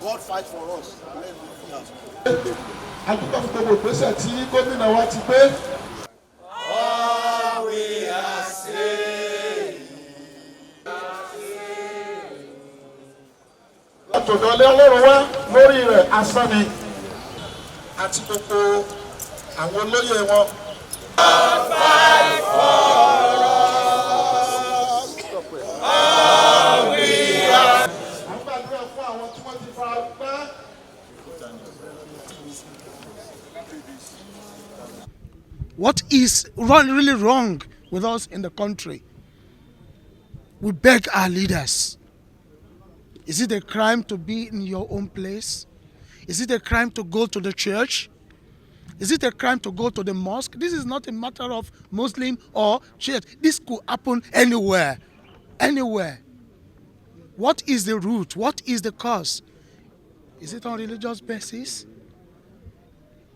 God fight for us. All we are saying. Àtọ̀dọ̀lẹ́ Ọlọ́run wá lórí rẹ̀ asán ni àti gbogbo àwọn olóyè wọn. What is really wrong with us in the country? We beg our leaders. Is it a crime to be in your own place? Is it a crime to go to the church? Is it a crime to go to the mosque? This is not a matter of Muslim or church. This could happen anywhere. Anywhere. What is the root? What is the cause? Is it on religious basis?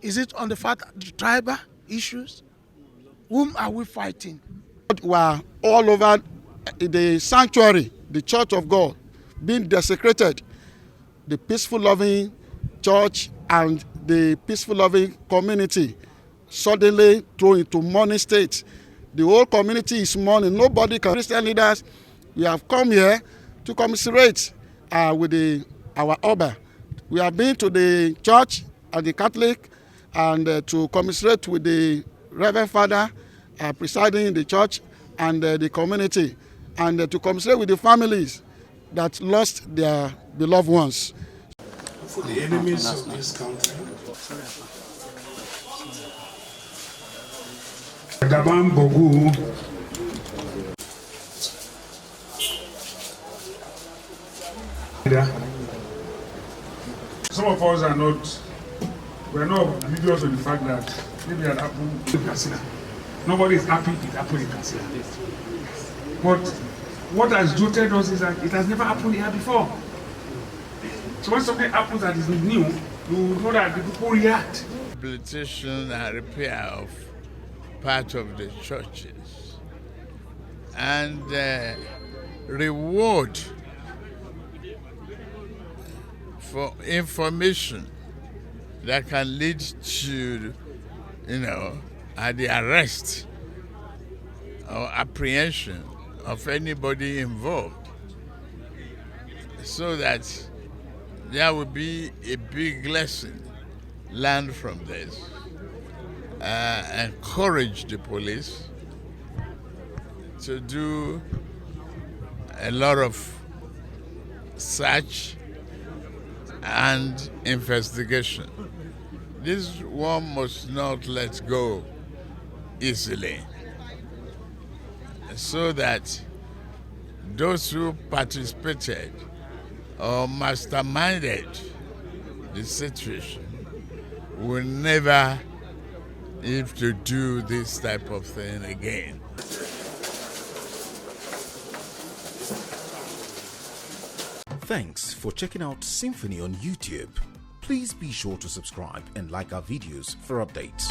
Is it on the fact tribal issues? Whom are we fighting? We are all over the sanctuary, the church of God, being desecrated. The peaceful loving church and the peaceful loving community suddenly thrown into mourning state. The whole community is mourning. Nobody can. Christian leaders, we have come here to commiserate with our Oba. We have been to the church and the Catholic and to commiserate with the Reverend Father presiding in the church and the community, and to commiserate with the families that lost their beloved ones. For the enemies of this country, some of us are not. We are not oblivious to the fact that maybe it happened in Katsina. Nobody is happy it happened in Katsina. But what has jolted us is that it has never happened here before. So when something happens that is new, you know that the people react. Rehabilitation and repair of part of the churches and reward for information that can lead to, the arrest or apprehension of anybody involved, so that there will be a big lesson learned from this. Encourage the police to do a lot of search and investigation. This one must not let go easily, so that those who participated or masterminded the situation will never have to do this type of thing again. Thanks for checking out SYMFONI on YouTube. Please be sure to subscribe and like our videos for updates.